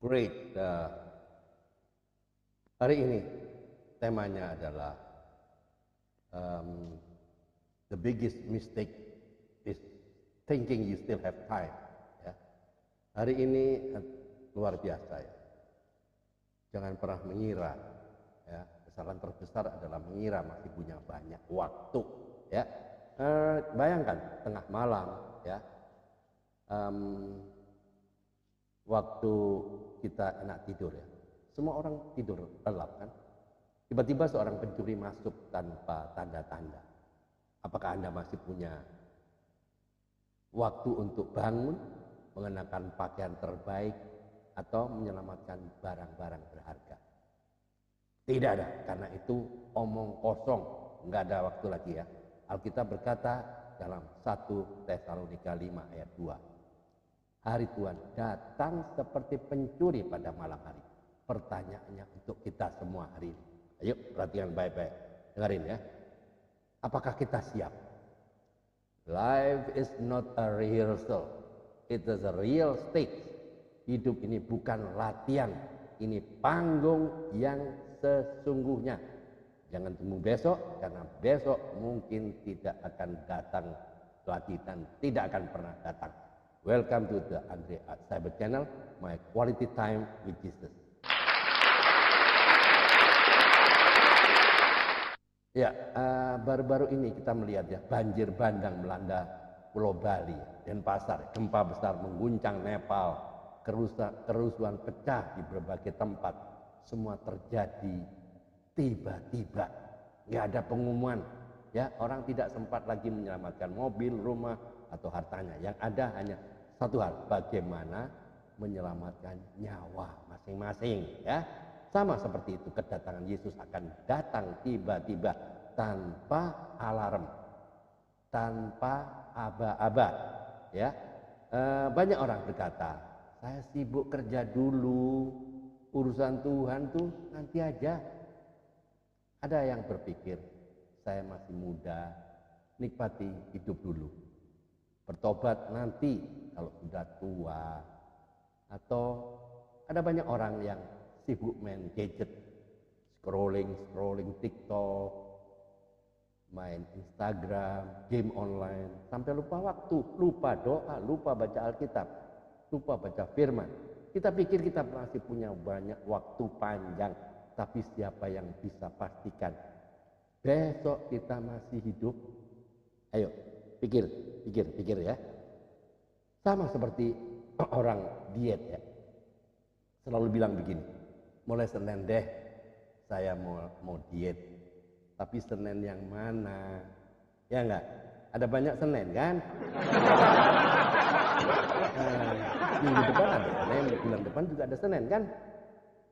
Great. Hari ini temanya adalah the biggest mistake is thinking you still have time. Ya. Hari ini luar biasa ya. Jangan pernah mengira, ya, kesalahan terbesar adalah mengira masih punya banyak waktu. Ya. Bayangkan tengah malam, ya, waktu kita enak tidur ya. Semua orang tidur lelap kan. Tiba-tiba seorang pencuri masuk tanpa tanda-tanda. Apakah Anda masih punya waktu untuk bangun, mengenakan pakaian terbaik, atau menyelamatkan barang-barang berharga? Tidak ada, karena itu omong kosong, nggak ada waktu lagi ya. Alkitab berkata dalam 1 Tesalonika 5 ayat 2, hari Tuhan datang seperti pencuri pada malam hari. Pertanyaannya untuk kita semua hari ini. Ayo perhatikan baik-baik, dengerin ya. Apakah kita siap? Life is not a rehearsal, it is a real stage. Hidup ini bukan latihan, ini panggung yang sesungguhnya. Jangan tunggu besok, karena besok mungkin tidak akan datang lagi dan tidak akan pernah datang. Welcome to the Andre Cyber Channel, my quality time with Jesus. Ya, baru-baru ini kita melihat ya, banjir bandang melanda Pulau Bali, Denpasar, gempa besar mengguncang Nepal, kerusuhan pecah di berbagai tempat. Semua terjadi tiba-tiba, nggak ada pengumuman. Ya, orang tidak sempat lagi menyelamatkan mobil, rumah, atau hartanya. Yang ada hanya satu hal, bagaimana menyelamatkan nyawa masing-masing. Ya, sama seperti itu, kedatangan Yesus akan datang tiba-tiba tanpa alarm, tanpa aba-aba. Ya, banyak orang berkata, saya sibuk kerja dulu, urusan Tuhan tuh nanti aja. Ada yang berpikir, saya masih muda, nikmati hidup dulu. Bertobat nanti kalau sudah tua. Atau ada banyak orang yang sibuk main gadget, scrolling TikTok, main Instagram, game online, sampai lupa waktu, lupa doa, lupa baca Alkitab, lupa baca firman. Kita pikir kita masih punya banyak waktu panjang, tapi siapa yang bisa pastikan besok kita masih hidup? Ayo, pikir ya. Sama seperti orang diet ya. Selalu bilang begini, mulai Senin deh saya mau diet. Tapi Senin yang mana? Ya enggak? Ada banyak Senin kan? Minggu depan ada Senin, bulan depan juga ada Senin kan?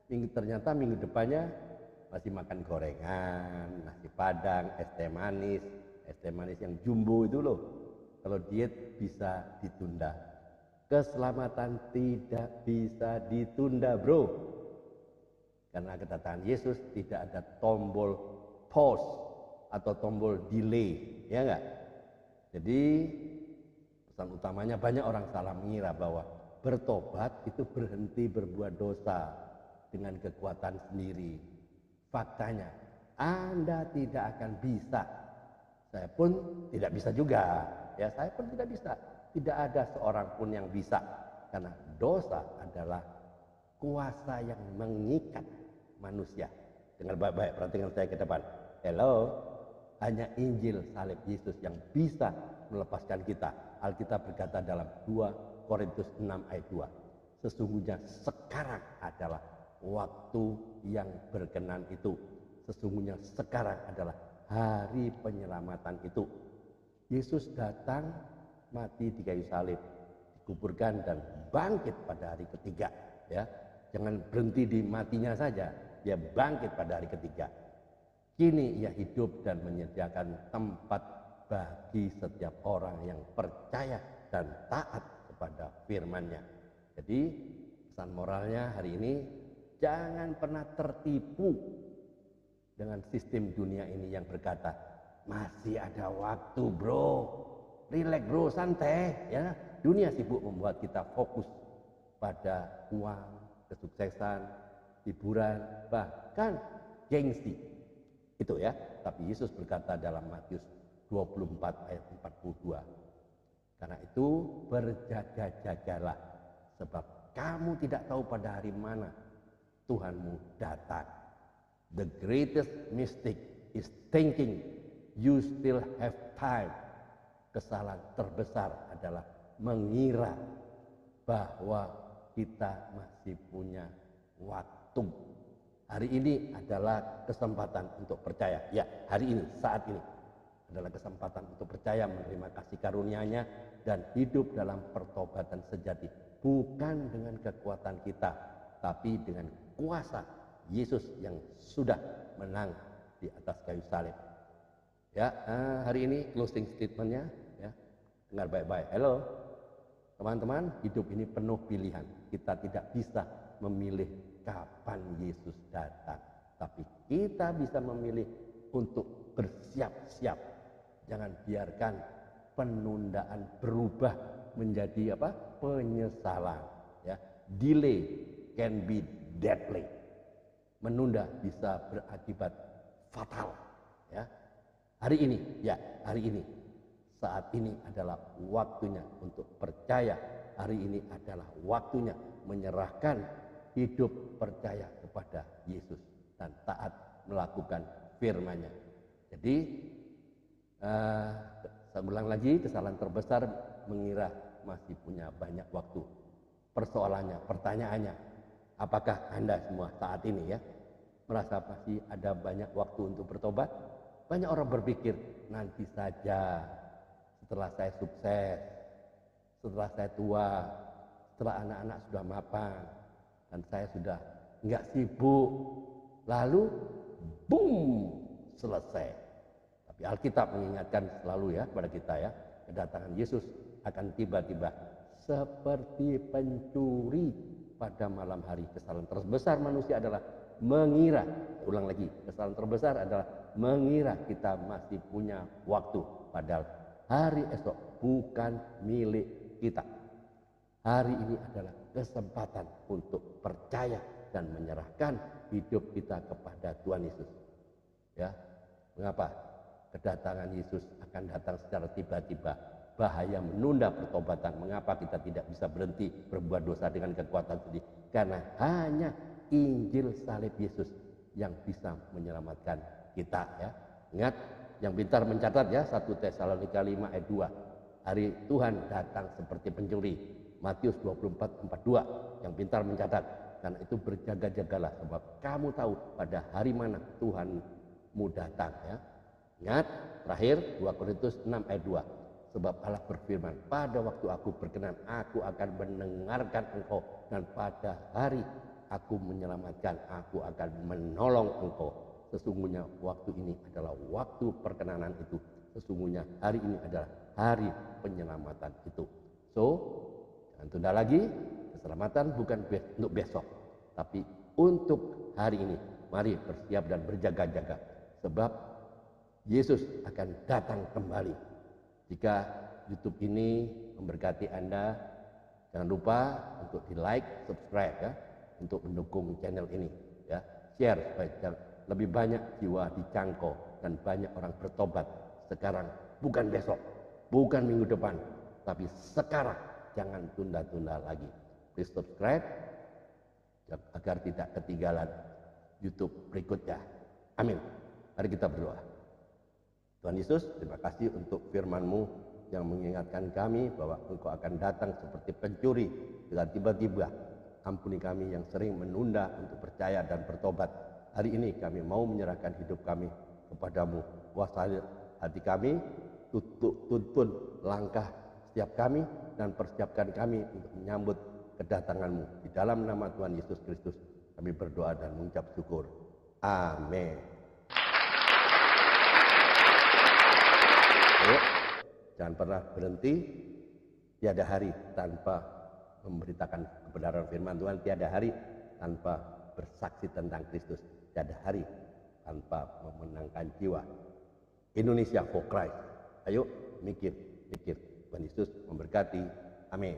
Ternyata minggu depannya masih makan gorengan, nasi padang, es teh manis yang jumbo itu loh. Kalau diet bisa ditunda, keselamatan tidak bisa ditunda bro. Karena kedatangan Yesus tidak ada tombol pause atau tombol delay, ya enggak? Jadi pesan utamanya, banyak orang salah mengira bahwa bertobat itu berhenti berbuat dosa dengan kekuatan sendiri. Faktanya, Anda tidak akan bisa. Saya pun tidak bisa juga. Ya, saya pun tidak bisa. Tidak ada seorang pun yang bisa. Karena dosa adalah kuasa yang mengikat manusia. Dengar baik-baik, perhatikan saya ke depan. Hello, hanya Injil salib Yesus yang bisa melepaskan kita. Alkitab berkata dalam 2 Korintus 6 ayat 2. Sesungguhnya sekarang adalah waktu yang berkenan itu. Sesungguhnya sekarang adalah hari penyelamatan itu. Yesus datang, mati di kayu salib, dikuburkan dan bangkit pada hari ketiga. Ya, jangan berhenti di matinya saja, dia bangkit pada hari ketiga. Kini ia hidup dan menyediakan tempat bagi setiap orang yang percaya dan taat kepada firman-Nya. Jadi pesan moralnya hari ini, jangan pernah tertipu dengan sistem dunia ini yang berkata, masih ada waktu bro, relax bro, santai ya. Dunia sibuk membuat kita fokus pada uang, kesuksesan, hiburan, bahkan gengsi. Itu ya. Tapi Yesus berkata dalam Matius 24 ayat 42. Karena itu berjaga-jagalah, sebab kamu tidak tahu pada hari mana Tuhanmu datang. The greatest mistake is thinking you still have time. Kesalahan terbesar adalah mengira bahwa kita masih punya waktu. Hari ini adalah kesempatan untuk percaya. Ya, hari ini, saat ini adalah kesempatan untuk percaya, menerima kasih karunia-Nya dan hidup dalam pertobatan sejati. Bukan dengan kekuatan kita, tapi dengan kuasa Yesus yang sudah menang di atas kayu salib. Ya, hari ini closing statementnya, ya, dengar baik-baik. Halo, teman-teman, hidup ini penuh pilihan. Kita tidak bisa memilih kapan Yesus datang, tapi kita bisa memilih untuk bersiap-siap. Jangan biarkan penundaan berubah menjadi apa? Penyesalan. Ya, delay can be deadly. Menunda bisa berakibat fatal. Ya, hari ini, saat ini adalah waktunya untuk percaya. Hari ini adalah waktunya menyerahkan hidup percaya kepada Yesus dan taat melakukan firman-Nya. Jadi saya ulang lagi, kesalahan terbesar mengira masih punya banyak waktu. Persoalannya, pertanyaannya, apakah Anda semua saat ini ya merasa masih ada banyak waktu untuk bertobat? Banyak orang berpikir, nanti saja, setelah saya sukses, setelah saya tua, setelah anak-anak sudah mapan, dan saya sudah nggak sibuk, lalu boom, selesai. Tapi Alkitab mengingatkan selalu ya kepada kita ya, kedatangan Yesus akan tiba-tiba seperti pencuri pada malam hari. Kesalahan terbesar manusia adalah mengira, ulang lagi, kesalahan terbesar adalah mengira kita masih punya waktu, padahal hari esok bukan milik kita. Hari ini adalah kesempatan untuk percaya dan menyerahkan hidup kita kepada Tuhan Yesus. Ya, mengapa? Kedatangan Yesus akan datang secara tiba-tiba. Bahaya menunda pertobatan. Mengapa kita tidak bisa berhenti berbuat dosa dengan kekuatan sendiri? Karena hanya Injil salib Yesus yang bisa menyelamatkan kita. Ya, ingat, yang pintar mencatat ya, 1 Tesalonika 5 ayat 2. Hari Tuhan datang seperti pencuri. Matius 24:42. Yang pintar mencatat. Karena itu berjaga-jagalah, sebab kamu tahu pada hari mana Tuhanmu datang. Ya. Ingat, terakhir 2 Korintus 6 ayat 2. Sebab Allah berfirman, pada waktu aku berkenan, aku akan mendengarkan engkau, dan pada hari aku menyelamatkan, aku akan menolong engkau. Sesungguhnya waktu ini adalah waktu perkenanan itu. Sesungguhnya hari ini adalah hari penyelamatan itu. So, jangan tunda lagi. Keselamatan bukan untuk besok, tapi untuk hari ini. Mari bersiap dan berjaga-jaga, sebab Yesus akan datang kembali. Jika YouTube ini memberkati Anda, jangan lupa untuk di like, subscribe ya, untuk mendukung channel ini ya. Share supaya lebih banyak jiwa dijangkau dan banyak orang bertobat sekarang, bukan besok, bukan minggu depan, tapi sekarang. Jangan tunda-tunda lagi. Please subscribe agar tidak ketinggalan YouTube berikutnya. Amin. Mari kita berdoa. Tuhan Yesus, terima kasih untuk firman-Mu yang mengingatkan kami bahwa Engkau akan datang seperti pencuri dengan tiba-tiba. Ampuni kami yang sering menunda untuk percaya dan bertobat. Hari ini kami mau menyerahkan hidup kami kepadamu. Kuasai hati kami, tuntun langkah setiap kami, dan persiapkan kami untuk menyambut kedatangan-Mu. Di dalam nama Tuhan Yesus Kristus kami berdoa dan mengucap syukur. Amin. Ayo, jangan pernah berhenti. Tiada hari tanpa memberitakan kebenaran firman Tuhan. Tiada hari tanpa bersaksi tentang Kristus. Tiada hari tanpa memenangkan jiwa. Indonesia for Christ. Ayo mikir. Tuhan Yesus memberkati. Amin.